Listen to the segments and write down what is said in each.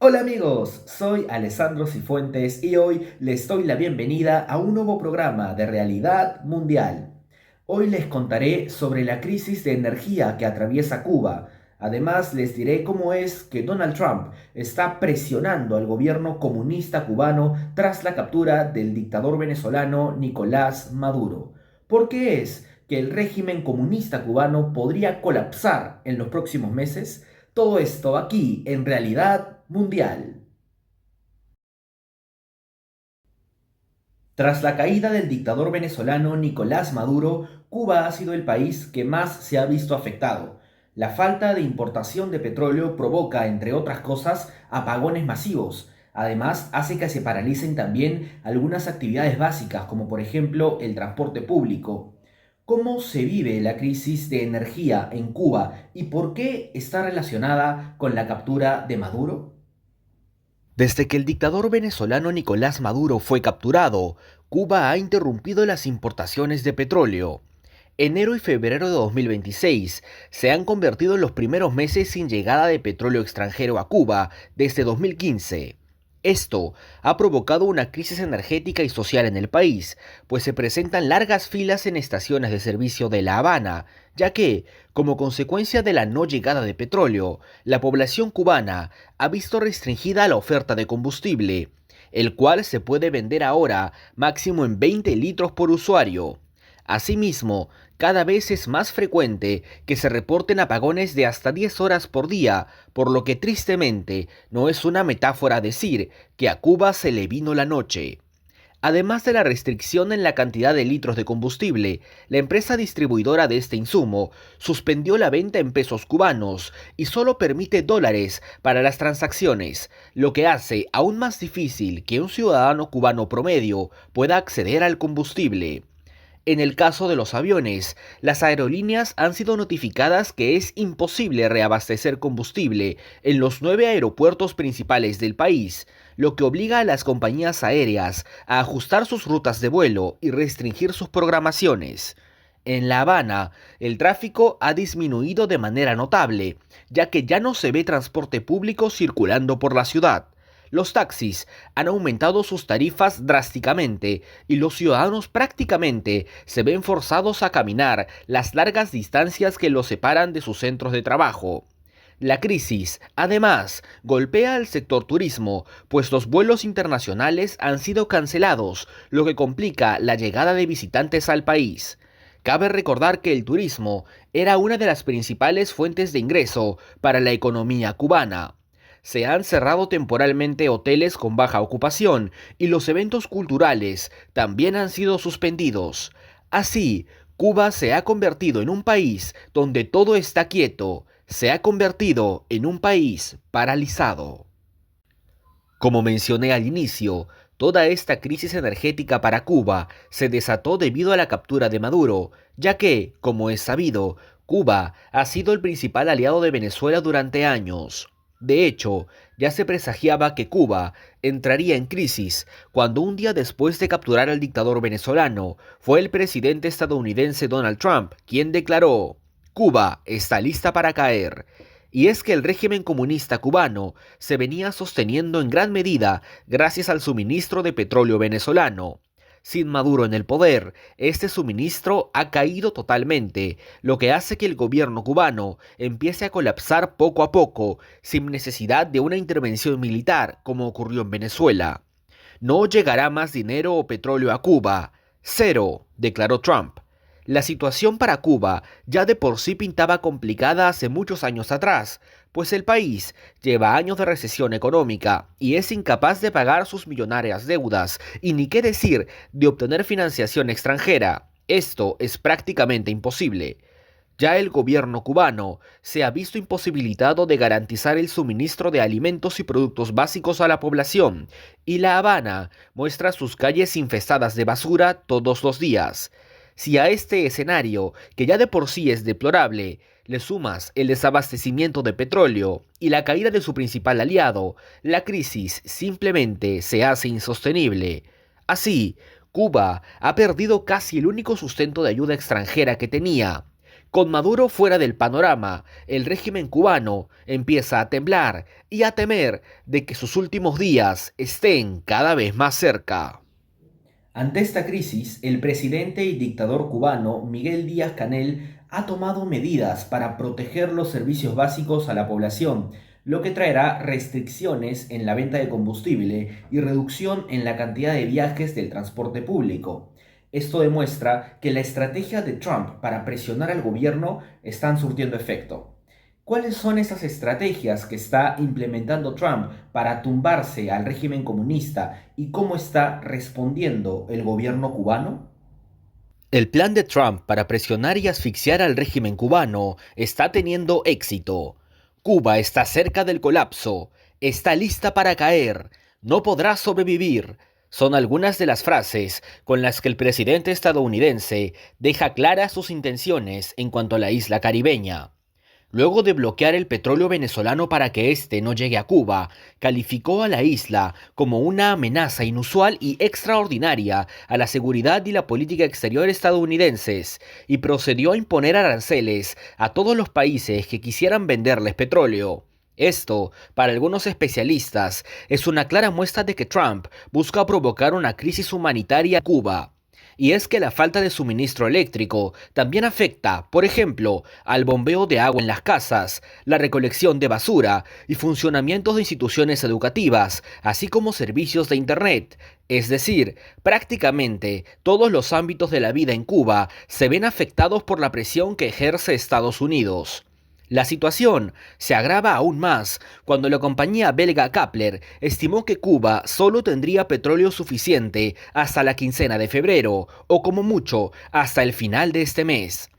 Hola amigos, soy Alessandro Cifuentes y hoy les doy la bienvenida a un nuevo programa de Realidad Mundial. Hoy les contaré sobre la crisis de energía que atraviesa Cuba. Además les diré cómo es que Donald Trump está presionando al gobierno comunista cubano tras la captura del dictador venezolano Nicolás Maduro. ¿Por qué es que el régimen comunista cubano podría colapsar en los próximos meses? Todo esto aquí en Realidad Mundial. Tras la caída del dictador venezolano Nicolás Maduro, Cuba ha sido el país que más se ha visto afectado. La falta de importación de petróleo provoca, entre otras cosas, apagones masivos. Además, hace que se paralicen también algunas actividades básicas, como por ejemplo el transporte público. ¿Cómo se vive la crisis de energía en Cuba y por qué está relacionada con la captura de Maduro? Desde que el dictador venezolano Nicolás Maduro fue capturado, Cuba ha interrumpido las importaciones de petróleo. Enero y febrero de 2026 se han convertido en los primeros meses sin llegada de petróleo extranjero a Cuba desde 2015. Esto ha provocado una crisis energética y social en el país, pues se presentan largas filas en estaciones de servicio de La Habana, ya que, como consecuencia de la no llegada de petróleo, la población cubana ha visto restringida la oferta de combustible, el cual se puede vender ahora máximo en 20 litros por usuario. Asimismo, cada vez es más frecuente que se reporten apagones de hasta 10 horas por día, por lo que tristemente no es una metáfora decir que a Cuba se le vino la noche. Además de la restricción en la cantidad de litros de combustible, la empresa distribuidora de este insumo suspendió la venta en pesos cubanos y solo permite dólares para las transacciones, lo que hace aún más difícil que un ciudadano cubano promedio pueda acceder al combustible. En el caso de los aviones, las aerolíneas han sido notificadas que es imposible reabastecer combustible en los 9 aeropuertos principales del país, lo que obliga a las compañías aéreas a ajustar sus rutas de vuelo y restringir sus programaciones. En La Habana, el tráfico ha disminuido de manera notable, ya que ya no se ve transporte público circulando por la ciudad. Los taxis han aumentado sus tarifas drásticamente y los ciudadanos prácticamente se ven forzados a caminar las largas distancias que los separan de sus centros de trabajo. La crisis, además, golpea al sector turismo, pues los vuelos internacionales han sido cancelados, lo que complica la llegada de visitantes al país. Cabe recordar que el turismo era una de las principales fuentes de ingreso para la economía cubana. Se han cerrado temporalmente hoteles con baja ocupación y los eventos culturales también han sido suspendidos. Así, Cuba se ha convertido en un país donde todo está quieto, se ha convertido en un país paralizado. Como mencioné al inicio, toda esta crisis energética para Cuba se desató debido a la captura de Maduro, ya que, como es sabido, Cuba ha sido el principal aliado de Venezuela durante años. De hecho, ya se presagiaba que Cuba entraría en crisis cuando un día después de capturar al dictador venezolano, fue el presidente estadounidense Donald Trump quien declaró: Cuba está lista para caer. Y es que el régimen comunista cubano se venía sosteniendo en gran medida gracias al suministro de petróleo venezolano. Sin Maduro en el poder, este suministro ha caído totalmente, lo que hace que el gobierno cubano empiece a colapsar poco a poco, sin necesidad de una intervención militar, como ocurrió en Venezuela. No llegará más dinero o petróleo a Cuba. Cero, declaró Trump. La situación para Cuba ya de por sí pintaba complicada hace muchos años atrás, pues el país lleva años de recesión económica y es incapaz de pagar sus millonarias deudas, y ni qué decir de obtener financiación extranjera. Esto es prácticamente imposible. Ya el gobierno cubano se ha visto imposibilitado de garantizar el suministro de alimentos y productos básicos a la población, y La Habana muestra sus calles infestadas de basura todos los días. Si a este escenario, que ya de por sí es deplorable, le sumas el desabastecimiento de petróleo y la caída de su principal aliado, la crisis simplemente se hace insostenible. Así, Cuba ha perdido casi el único sustento de ayuda extranjera que tenía. Con Maduro fuera del panorama, el régimen cubano empieza a temblar y a temer de que sus últimos días estén cada vez más cerca. Ante esta crisis, el presidente y dictador cubano Miguel Díaz-Canel ha tomado medidas para proteger los servicios básicos a la población, lo que traerá restricciones en la venta de combustible y reducción en la cantidad de viajes del transporte público. Esto demuestra que la estrategia de Trump para presionar al gobierno están surtiendo efecto. ¿Cuáles son esas estrategias que está implementando Trump para tumbarse al régimen comunista y cómo está respondiendo el gobierno cubano? El plan de Trump para presionar y asfixiar al régimen cubano está teniendo éxito. Cuba está cerca del colapso, está lista para caer, no podrá sobrevivir. Son algunas de las frases con las que el presidente estadounidense deja claras sus intenciones en cuanto a la isla caribeña. Luego de bloquear el petróleo venezolano para que éste no llegue a Cuba, calificó a la isla como una amenaza inusual y extraordinaria a la seguridad y la política exterior estadounidenses, y procedió a imponer aranceles a todos los países que quisieran venderles petróleo. Esto, para algunos especialistas, es una clara muestra de que Trump busca provocar una crisis humanitaria en Cuba. Y es que la falta de suministro eléctrico también afecta, por ejemplo, al bombeo de agua en las casas, la recolección de basura y funcionamientos de instituciones educativas, así como servicios de Internet. Es decir, prácticamente todos los ámbitos de la vida en Cuba se ven afectados por la presión que ejerce Estados Unidos. La situación se agrava aún más cuando la compañía belga Kepler estimó que Cuba solo tendría petróleo suficiente hasta la quincena de febrero, o como mucho hasta el final de este mes.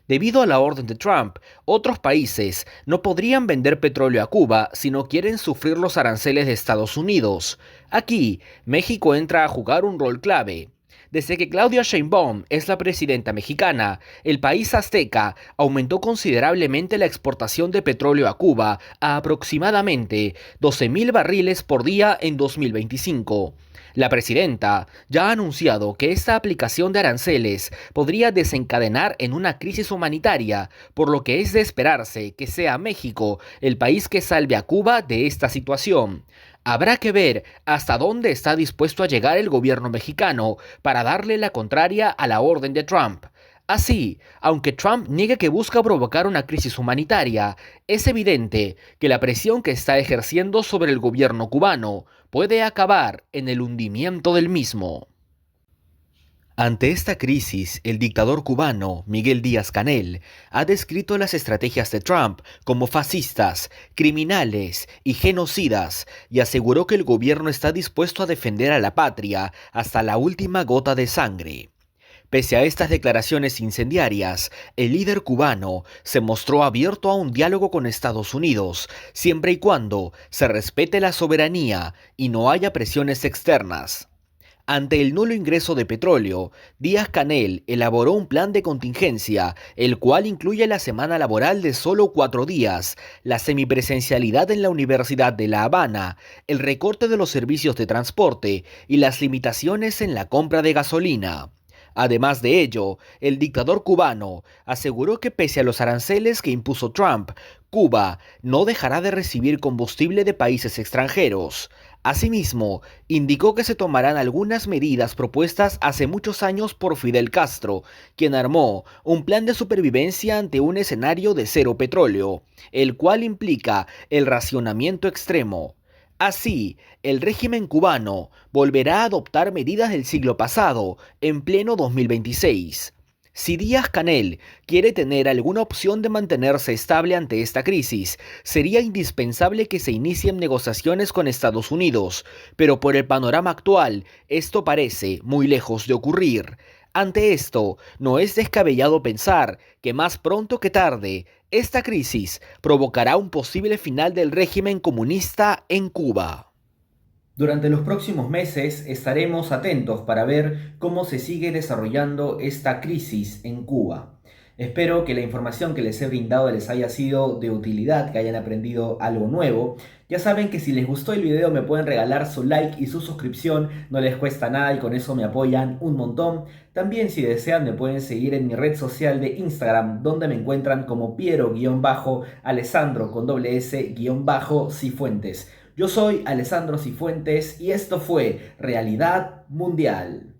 Debido a la orden de Trump, otros países no podrían vender petróleo a Cuba si no quieren sufrir los aranceles de Estados Unidos. Aquí, México entra a jugar un rol clave. Desde que Claudia Sheinbaum es la presidenta mexicana, el país azteca aumentó considerablemente la exportación de petróleo a Cuba a aproximadamente 12.000 barriles por día en 2025. La presidenta ya ha anunciado que esta aplicación de aranceles podría desencadenar en una crisis humanitaria, por lo que es de esperarse que sea México el país que salve a Cuba de esta situación. Habrá que ver hasta dónde está dispuesto a llegar el gobierno mexicano para darle la contraria a la orden de Trump. Así, aunque Trump niegue que busca provocar una crisis humanitaria, es evidente que la presión que está ejerciendo sobre el gobierno cubano puede acabar en el hundimiento del mismo. Ante esta crisis, el dictador cubano Miguel Díaz-Canel ha descrito las estrategias de Trump como fascistas, criminales y genocidas, y aseguró que el gobierno está dispuesto a defender a la patria hasta la última gota de sangre. Pese a estas declaraciones incendiarias, el líder cubano se mostró abierto a un diálogo con Estados Unidos, siempre y cuando se respete la soberanía y no haya presiones externas. Ante el nulo ingreso de petróleo, Díaz-Canel elaboró un plan de contingencia, el cual incluye la semana laboral de solo 4 días, la semipresencialidad en la Universidad de La Habana, el recorte de los servicios de transporte y las limitaciones en la compra de gasolina. Además de ello, el dictador cubano aseguró que pese a los aranceles que impuso Trump, Cuba no dejará de recibir combustible de países extranjeros. Asimismo, indicó que se tomarán algunas medidas propuestas hace muchos años por Fidel Castro, quien armó un plan de supervivencia ante un escenario de cero petróleo, el cual implica el racionamiento extremo. Así, el régimen cubano volverá a adoptar medidas del siglo pasado, en pleno 2026. Si Díaz-Canel quiere tener alguna opción de mantenerse estable ante esta crisis, sería indispensable que se inicien negociaciones con Estados Unidos, pero por el panorama actual, esto parece muy lejos de ocurrir. Ante esto, no es descabellado pensar que más pronto que tarde, esta crisis provocará un posible final del régimen comunista en Cuba. Durante los próximos meses estaremos atentos para ver cómo se sigue desarrollando esta crisis en Cuba. Espero que la información que les he brindado les haya sido de utilidad, que hayan aprendido algo nuevo. Ya saben que si les gustó el video me pueden regalar su like y su suscripción, no les cuesta nada y con eso me apoyan un montón. También si desean me pueden seguir en mi red social de Instagram, donde me encuentran como Piero-Alessandro con doble S-Cifuentes. Yo soy Alessandro Cifuentes y esto fue Realidad Mundial.